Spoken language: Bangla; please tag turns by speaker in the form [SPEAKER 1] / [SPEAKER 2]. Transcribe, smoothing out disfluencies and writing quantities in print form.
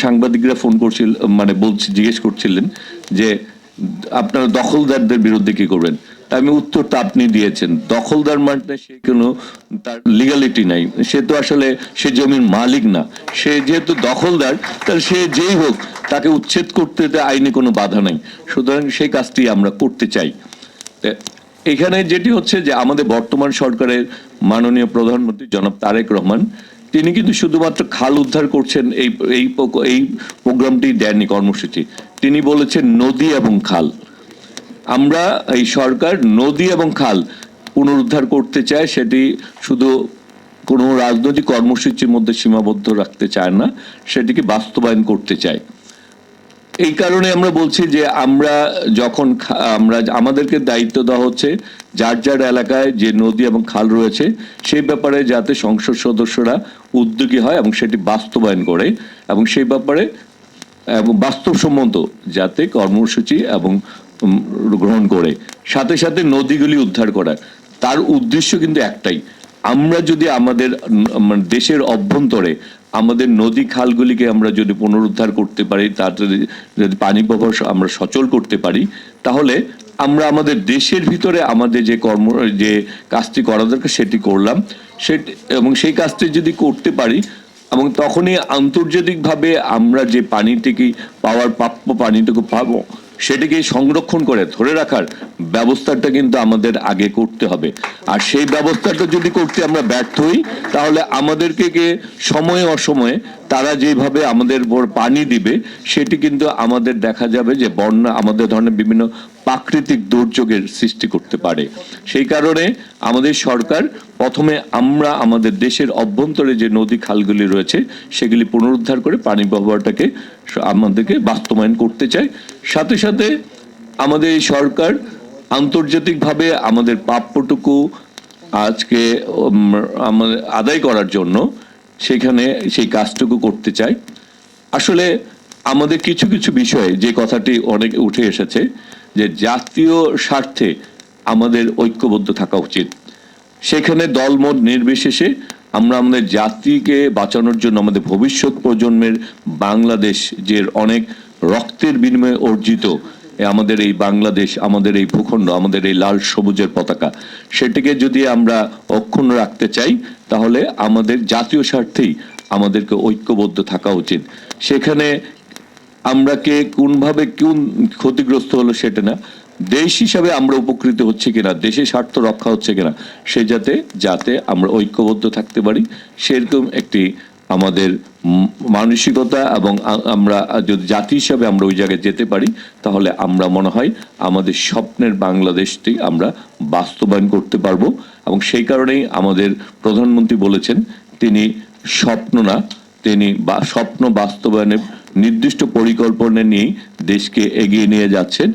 [SPEAKER 1] সাংবাদিকরা ফোন করছিল, মানে জিজ্ঞেস করছিলেন যে আপনারা দখলদারদের বিরুদ্ধে কি করবেন। আমি উত্তরটা আপনি দিয়েছেন। দখলদার মানে সে কোনো তার লিগালিটি নাই, সে তো আসলে সে জমির মালিক না। সে যেহেতু দখলদার, তাহলে সে যেই হোক তাকে উচ্ছেদ করতে আইনে কোনো বাধা নাই। সুতরাং সেই কাজটি আমরা করতে চাই। এখানে যেটি হচ্ছে যে আমাদের বর্তমান সরকারের মাননীয় প্রধানমন্ত্রী জনাব তারেক রহমান, তিনি কিন্তু শুধুমাত্র খাল উদ্ধার করছেন এই প্রোগ্রামটি দেননি, কর্মসূচি। তিনি বলেছেন নদী এবং খাল। আমরা এই সরকার নদী এবং খাল পুনরুদ্ধার করতে চায়, সেটি শুধু কোনো রাজনৈতিক কর্মসূচির মধ্যে সীমাবদ্ধ রাখতে চায় না, সেটিকে বাস্তবায়ন করতে চায়। এই কারণে আমরা বলছি যে আমরা যখন আমাদেরকে দায়িত্ব দেওয়া হচ্ছে যার যার এলাকায় যে নদী এবং খাল রয়েছে সেই ব্যাপারে যাতে সংসদ সদস্যরা উদ্যোগী হয় এবং সেটি বাস্তবায়ন করে, এবং সেই ব্যাপারে এবং বাস্তবসম্মত যাতে কর্মসূচি এবং গ্রহণ করে, সাথে সাথে নদীগুলি উদ্ধার করা। তার উদ্দেশ্য কিন্তু একটাই, আমরা যদি আমাদের দেশের অভ্যন্তরে আমাদের নদী খালগুলিকে আমরা যদি পুনরুদ্ধার করতে পারি, তাড়াতাড়ি যদি পানি প্রবাহ আমরা সচল করতে পারি, তাহলে আমরা আমাদের দেশের ভিতরে আমাদের যে কাজটি করা দরকার সেটি করলাম, এবং সেই কাজটি যদি করতে পারি, এবং তখনই আন্তর্জাতিকভাবে আমরা যে পানিটিকে পাওয়ার প্রাপ্য পানিটুকু পাবো সেটিকে সংরক্ষণ করে ধরে রাখার ব্যবস্থাটা কিন্তু আমাদের আগে করতে হবে। আর সেই ব্যবস্থাটা যদি করতে আমরা ব্যর্থ হই, তাহলে আমাদেরকে সময়ে অসময়ে তারা যেভাবে আমাদের পানি দিবে, সেটি কিন্তু আমাদের দেখা যাবে যে বন্যা, আমাদের ধরনের বিভিন্ন প্রাকৃতিক দুর্যোগের সৃষ্টি করতে পারে। সেই কারণে আমাদের সরকার প্রথমে আমরা আমাদের দেশের অভ্যন্তরে যে নদী খালগুলি রয়েছে সেগুলি পুনরুদ্ধার করে পানি প্রবাহটাকে আমাদেরকে বাস্তবায়ন করতে চাই। সাথে সাথে আমাদের এই সরকার আন্তর্জাতিকভাবে আমাদের প্রাপ্যটুকু আজকে আমাদের আদায় করার জন্য সেখানে সেই কাজটুকু করতে চাই। আসলে আমাদের কিছু কিছু বিষয়ে যে কথাটি অনেক উঠে এসেছে যে জাতীয় স্বার্থে আমাদের ঐক্যবদ্ধ থাকা উচিত। সেখানে দলমত নির্বিশেষে আমরা আমাদের জাতিকে বাঁচানোর জন্য আমাদের ভবিষ্যৎ প্রজন্মের বাংলাদেশ যে অনেক রক্তের বিনিময়ে অর্জিত আমাদের এই বাংলাদেশ, আমাদের এই ভূখণ্ড, আমাদের এই লাল সবুজের পতাকা, সেটিকে যদি আমরা অক্ষুণ্ণ রাখতে চাই, তাহলে আমাদের জাতীয় স্বার্থেই আমাদেরকে ঐক্যবদ্ধ থাকা উচিত। সেখানে আমরা কোনভাবে কোন ক্ষতিগ্রস্ত হলো সেটা না, দেশ হিসাবে আমরা উপকৃত হচ্ছে কিনা, দেশের স্বার্থ রক্ষা হচ্ছে কিনা, সে যাতে আমরা ঐক্যবদ্ধ থাকতে পারি, সেরকম একটি আমাদের মানসিকতা, এবং আমরা যদি জাতি হিসাবে আমরা ওই জায়গায় যেতে পারি, তাহলে আমরা মনে হয় আমাদের স্বপ্নের বাংলাদেশটি আমরা বাস্তবায়ন করতে পারবো। এবং সেই কারণেই আমাদের প্রধানমন্ত্রী বলেছেন তিনি স্বপ্ন না, তিনি স্বপ্ন বাস্তবায়নের নির্দিষ্ট পরিকল্পনা নিয়ে দেশকে এগিয়ে নিয়ে যাচ্ছেন।